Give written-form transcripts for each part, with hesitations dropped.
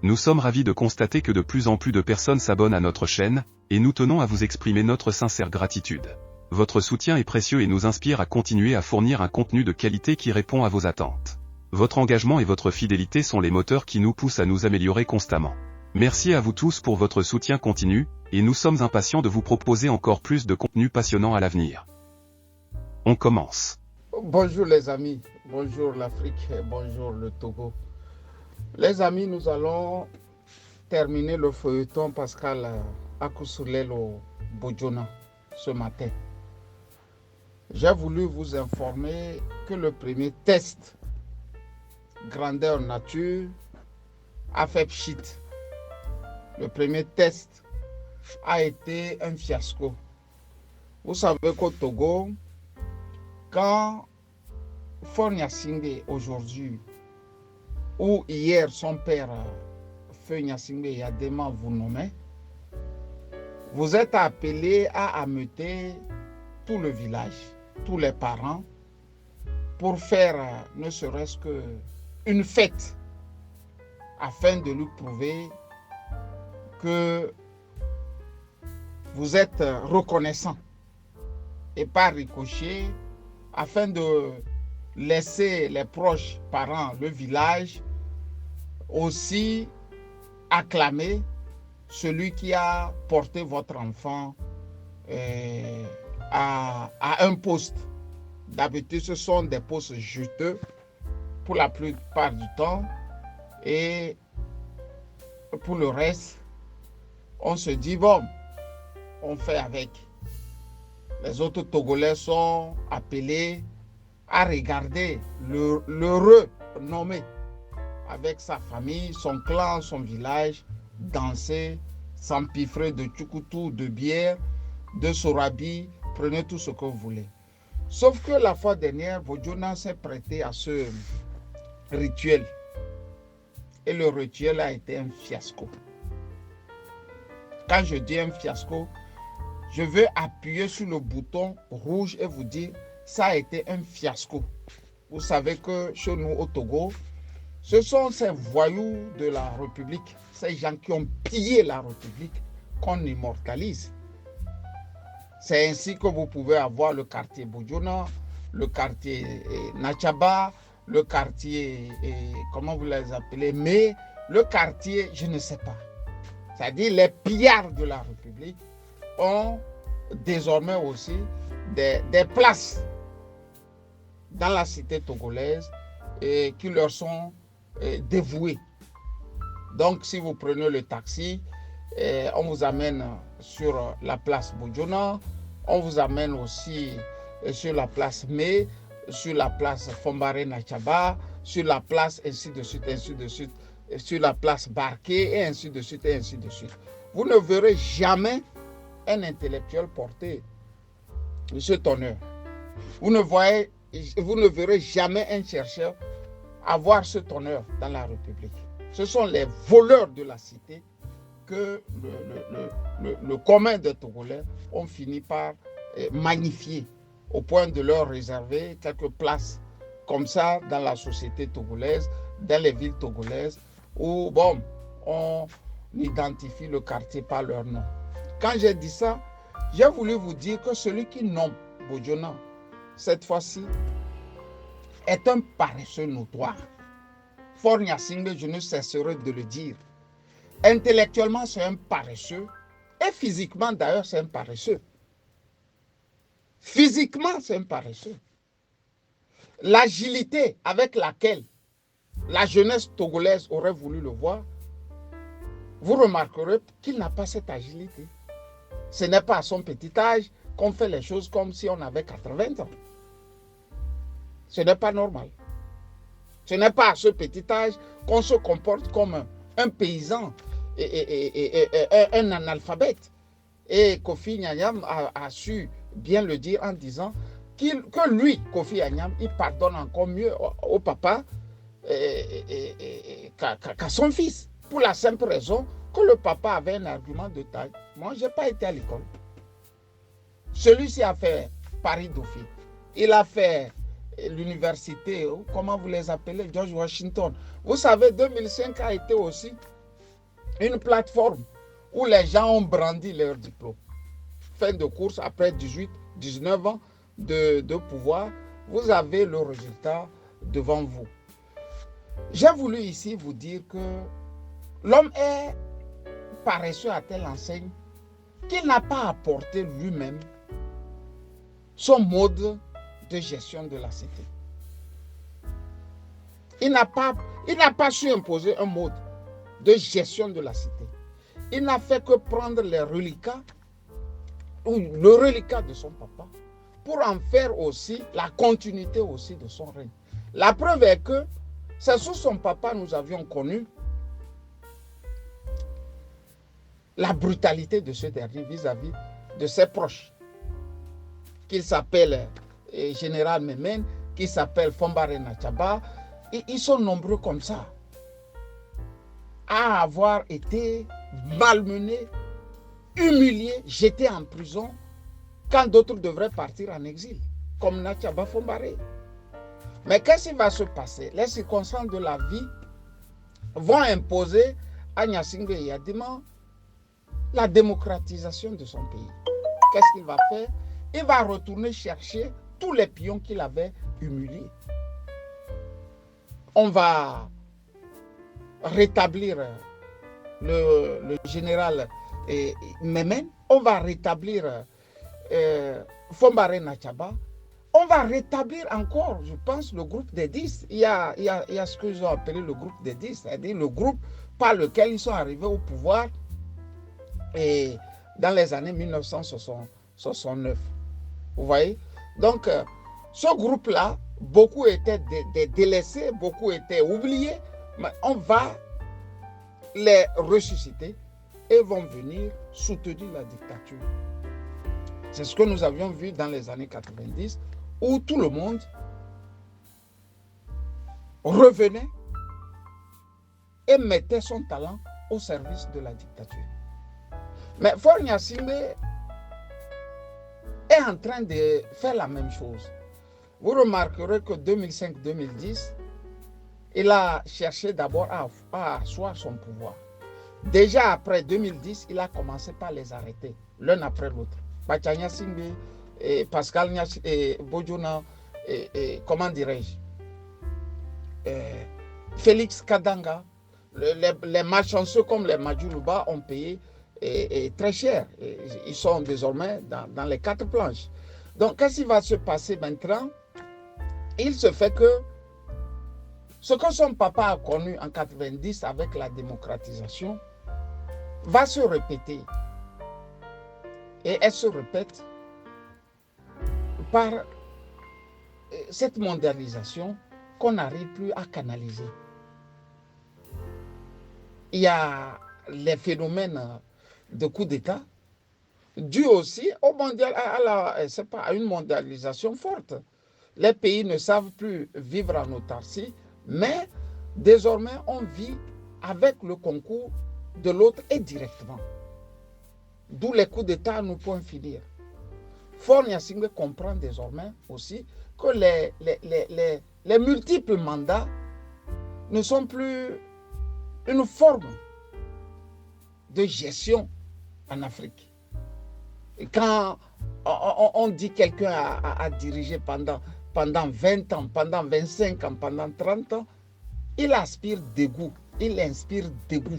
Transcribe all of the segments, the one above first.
Nous sommes ravis de constater que de plus en plus de personnes s'abonnent à notre chaîne, et nous tenons à vous exprimer notre sincère gratitude. Votre soutien est précieux et nous inspire à continuer à fournir un contenu de qualité qui répond à vos attentes. Votre engagement et votre fidélité sont les moteurs qui nous poussent à nous améliorer constamment. Merci à vous tous pour votre soutien continu, et nous sommes impatients de vous proposer encore plus de contenu passionnant à l'avenir. On commence. Bonjour les amis, bonjour l'Afrique, bonjour le Togo. Les amis, nous allons terminer le feuilleton Pascal Akusulelo Bojona ce matin. J'ai voulu vous informer que le premier test grandeur nature a fait pchit. Le premier test a été un fiasco. Vous savez qu'au Togo, quand Faure Gnassingbé aujourd'hui ou hier son père Feu Gnassingbé Yadema vous nommait, vous êtes appelé à ameuter tout le village, tous les parents, pour faire ne serait-ce qu'une fête afin de lui prouver que vous êtes reconnaissant et par ricochet afin de laisser les proches parents, le village, aussi acclamer celui qui a porté votre enfant à un poste. D'habitude, ce sont des postes juteux pour la plupart du temps. Et pour le reste, on se dit, bon, on fait avec. Les autres Togolais sont appelés à regarder l'heureux nommé avec sa famille, son clan, son village, danser, s'empiffrer de tchoukoutou, de bière, de sorabi, prenez tout ce que vous voulez. Sauf que la fois dernière, Bojona s'est prêté à ce rituel. Et le rituel a été un fiasco. Quand je dis un fiasco, je veux appuyer sur le bouton rouge et vous dire ça a été un fiasco. Vous savez que chez nous au Togo, ce sont ces voyous de la République, ces gens qui ont pillé la République, qu'on immortalise. C'est ainsi que vous pouvez avoir le quartier Bojona, le quartier Nachaba, le quartier, comment vous les appelez, mais le quartier, je ne sais pas. C'est-à-dire les pillards de la République ont désormais aussi des places dans la cité togolaise et qui leur sont dévouées. Donc, si vous prenez le taxi, on vous amène sur la place Bojona, on vous amène aussi sur la place Mé, sur la place Fombare Nachaba, sur la place ainsi de suite, sur la place Barké et ainsi de suite, et ainsi de suite. Vous ne verrez jamais un intellectuel porter cet honneur. Vous ne verrez jamais un chercheur avoir cet honneur dans la République. Ce sont les voleurs de la cité que le commun des Togolais ont fini par magnifier au point de leur réserver quelques places comme ça dans la société togolaise, dans les villes togolaises, où bon, on identifie le quartier par leur nom. Quand j'ai dit ça, j'ai voulu vous dire que celui qui nomme Bojona, cette fois-ci, est un paresseux notoire. Faure Gnassingbé, je ne cesserai de le dire. Intellectuellement, c'est un paresseux. Et physiquement, d'ailleurs, c'est un paresseux. Physiquement, c'est un paresseux. L'agilité avec laquelle la jeunesse togolaise aurait voulu le voir, vous remarquerez qu'il n'a pas cette agilité. Ce n'est pas à son petit âge qu'on fait les choses comme si on avait 80 ans. Ce n'est pas normal. Ce n'est pas à ce petit âge qu'on se comporte comme un paysan et un analphabète. Et Kofi Gnagnan a su bien le dire en disant que lui, Kofi Gnagnan, il pardonne encore mieux au papa qu'à son fils. Pour la simple raison que le papa avait un argument de taille. Moi, je n'ai pas été à l'école. Celui-ci a fait Paris-Dauphine. Il a fait l'université, comment vous les appelez, George Washington. Vous savez, 2005 a été aussi une plateforme où les gens ont brandi leur diplôme. Fin de course, après 18, 19 ans de pouvoir, vous avez le résultat devant vous. J'ai voulu ici vous dire que l'homme est paresseux à telle enseigne qu'il n'a pas apporté lui-même son mode de gestion de la cité. Il n'a pas su imposer un mode de gestion de la cité. Il n'a fait que prendre les reliquats ou le reliquat de son papa pour en faire aussi la continuité aussi de son règne. La preuve est que c'est sous son papa nous avions connu la brutalité de ce dernier vis-à-vis de ses proches, qu'il s'appelle Général Memen, qu'il s'appelle Fombare Nachaba, et ils sont nombreux comme ça à avoir été malmenés, humiliés, jetés en prison, quand d'autres devraient partir en exil, comme Nachaba Fombare. Mais qu'est-ce qui va se passer? Les circonstances de la vie vont imposer à Gnassingbé Eyadema la démocratisation de son pays. Qu'est-ce qu'il va faire? Il va retourner chercher tous les pions qu'il avait humiliés. On va rétablir le général Memen, on va rétablir Fombare Nachaba, on va rétablir encore, je pense, le groupe des 10. Il y a ce qu'ils ont appelé le groupe des 10, c'est-à-dire le groupe par lequel ils sont arrivés au pouvoir et dans les années 1969. Vous voyez? Donc, ce groupe-là, beaucoup étaient délaissés, beaucoup étaient oubliés, mais on va les ressusciter et vont venir soutenir la dictature. C'est ce que nous avions vu dans les années 90, où tout le monde revenait et mettait son talent au service de la dictature. Mais Faure Gnassingbé est en train de faire la même chose. Vous remarquerez que 2005-2010, il a cherché d'abord à asseoir son pouvoir. Déjà après 2010, il a commencé par les arrêter, l'un après l'autre. Bacha Gnassingbé, Pascal Bojona, comment dirais-je, Félix Kadanga, les malchanceux comme les Majuluba ont payé très cher. Ils sont désormais dans les 4 planches. Donc, qu'est-ce qui va se passer maintenant? Il se fait que ce que son papa a connu en 90 avec la démocratisation va se répéter. Et elle se répète par cette mondialisation qu'on n'arrive plus à canaliser. Il y a les phénomènes de coup d'État dus aussi au mondial, à une mondialisation forte. Les pays ne savent plus vivre en autarcie, mais désormais on vit avec le concours de l'autre et directement. D'où les coups d'État ne peuvent finir. Faure Gnassingbé comprend désormais aussi que les multiples mandats ne sont plus une forme de gestion en Afrique. Et quand on dit quelqu'un a dirigé pendant 20 ans, pendant 25 ans, pendant 30 ans, il inspire dégoût. Il inspire dégoût.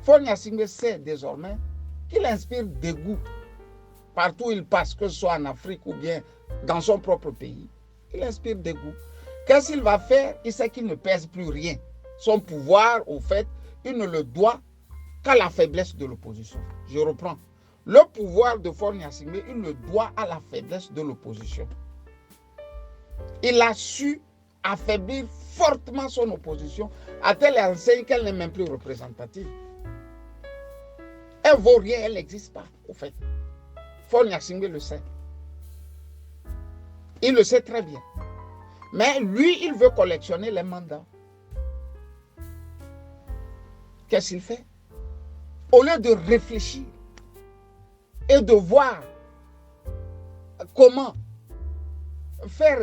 Faure Gnassingbé sait désormais qu'il inspire dégoût partout où il passe, que ce soit en Afrique ou bien dans son propre pays. Il inspire dégoût. Qu'est-ce qu'il va faire? Il sait qu'il ne pèse plus rien. Son pouvoir, au fait, il ne le doit qu'à la faiblesse de l'opposition. Je reprends. Le pouvoir de Faure Gnassingbé, il le doit à la faiblesse de l'opposition. Il a su affaiblir fortement son opposition à telle enseigne qu'elle n'est même plus représentative. Elle ne vaut rien, elle n'existe pas, au fait. Faure Gnassingbé le sait. Il le sait très bien. Mais lui, il veut collectionner les mandats. Qu'est-ce qu'il fait? Au lieu de réfléchir et de voir comment faire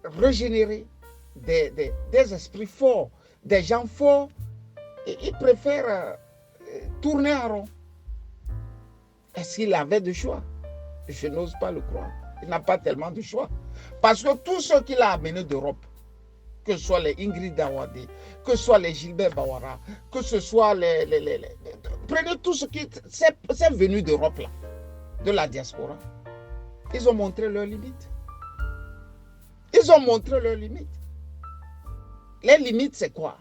régénérer des esprits forts, des gens forts, ils préfèrent tourner en rond. Est-ce qu'il avait de choix? Je n'ose pas le croire. Il n'a pas tellement de choix. Parce que tous ceux qu'il a amenés d'Europe, que ce soit les Ingrid Dawadé, que ce soit les Gilbert Bawara, que ce soit prenez tout ce qui c'est venu d'Europe là, de la diaspora. Ils ont montré leurs limites. Ils ont montré leurs limites. Les limites, c'est quoi?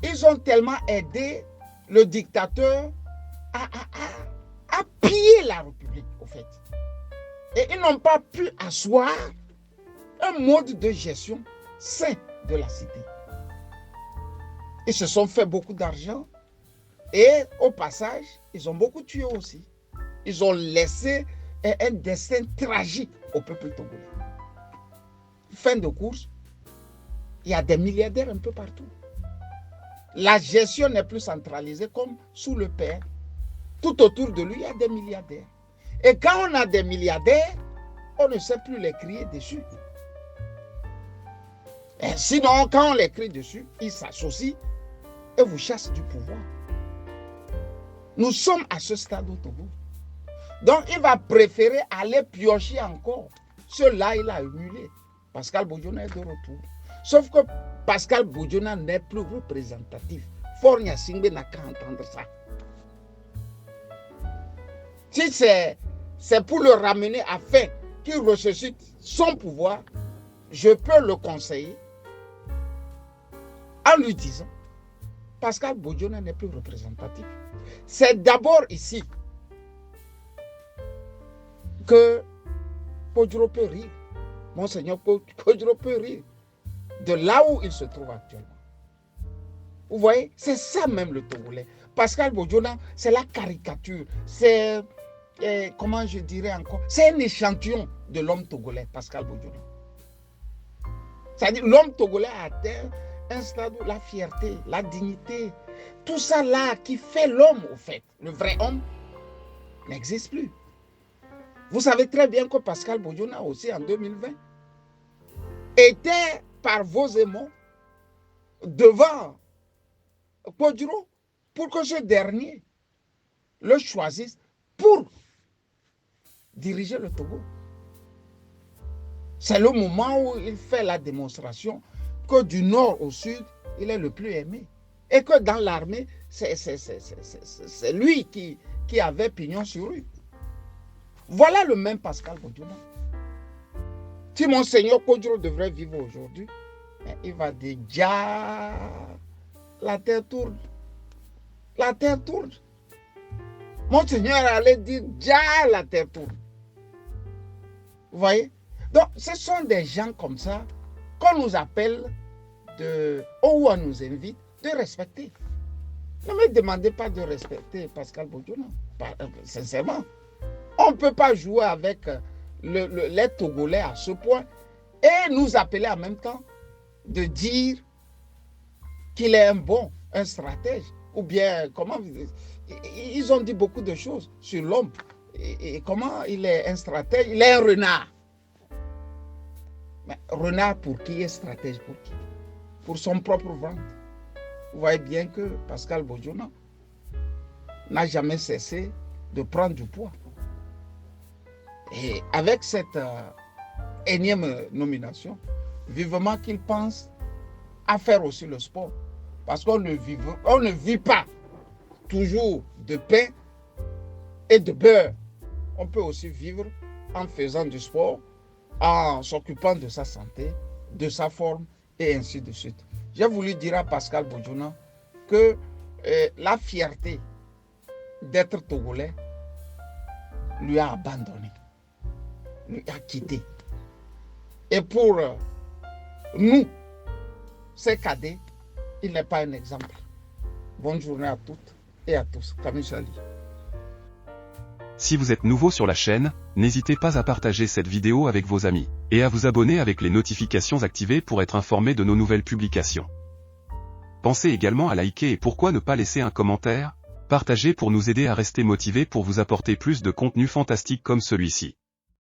Ils ont tellement aidé le dictateur à piller la République, au fait. Et ils n'ont pas pu asseoir un mode de gestion sain de la cité. Ils se sont fait beaucoup d'argent et au passage, ils ont beaucoup tué aussi. Ils ont laissé un destin tragique au peuple togolais. Fin de course, il y a des milliardaires un peu partout. La gestion n'est plus centralisée comme sous le père. Tout autour de lui, il y a des milliardaires. Et quand on a des milliardaires, on ne sait plus les crier dessus. Et sinon, quand on les crie dessus, ils s'associent et vous chassent du pouvoir. Nous sommes à ce stade au Togo. Donc, il va préférer aller piocher encore. Ceux-là, il a émulé. Pascal Bodiona est de retour. Sauf que Pascal Bodiona n'est plus représentatif. Fornia Singbe n'a qu'à entendre ça. Si c'est pour le ramener afin qu'il ressuscite son pouvoir, je peux le conseiller en lui disant Pascal Bodiona n'est plus représentatif. C'est d'abord ici que Podjoro peut rire. Monseigneur Podjoro peut rire de là où il se trouve actuellement. Vous voyez, c'est ça même le Togolais. Pascal Bodiona, c'est la caricature. C'est, comment je dirais encore, c'est un échantillon de l'homme togolais, Pascal Bodiona. C'est-à-dire, l'homme togolais a atteint un stade où la fierté, la dignité, tout ça là qui fait l'homme, au fait, le vrai homme, n'existe plus. Vous savez très bien que Pascal Bodiona aussi, en 2020, était par vos aimants devant Podjoro pour que ce dernier le choisisse pour diriger le Togo. C'est le moment où il fait la démonstration que du nord au sud, il est le plus aimé. Et que dans l'armée, c'est lui qui avait pignon sur rue. Voilà le même Pascal Bodiona. Si Monseigneur Podjoro devrait vivre aujourd'hui, il va dire « Ja, la terre tourne. La terre tourne. » Monseigneur allait dire « Ja, la terre tourne. » Vous voyez? Donc, ce sont des gens comme ça qu'on nous appelle ou on nous invite de respecter. Ne me demandez pas de respecter Pascal Bodiona, sincèrement. On ne peut pas jouer avec les Togolais à ce point et nous appeler en même temps de dire qu'il est un stratège, ou bien comment ils ont dit beaucoup de choses sur l'homme et comment il est un stratège, il est un renard. Mais renard pour qui est stratège pour qui? Pour son propre ventre. Vous voyez bien que Pascal Bodiona n'a jamais cessé de prendre du poids. Et avec cette énième nomination, vivement qu'il pense à faire aussi le sport. Parce qu'on ne vit pas toujours de pain et de beurre. On peut aussi vivre en faisant du sport, en s'occupant de sa santé, de sa forme et ainsi de suite. J'ai voulu dire à Pascal Bodiona que la fierté d'être togolais lui a abandonné, lui a quitté. Et pour nous, ces cadets, il n'est pas un exemple. Bonne journée à toutes et à tous. Camille Chali. Si vous êtes nouveau sur la chaîne, n'hésitez pas à partager cette vidéo avec vos amis, et à vous abonner avec les notifications activées pour être informé de nos nouvelles publications. Pensez également à liker et pourquoi ne pas laisser un commentaire, partager pour nous aider à rester motivés pour vous apporter plus de contenu fantastique comme celui-ci.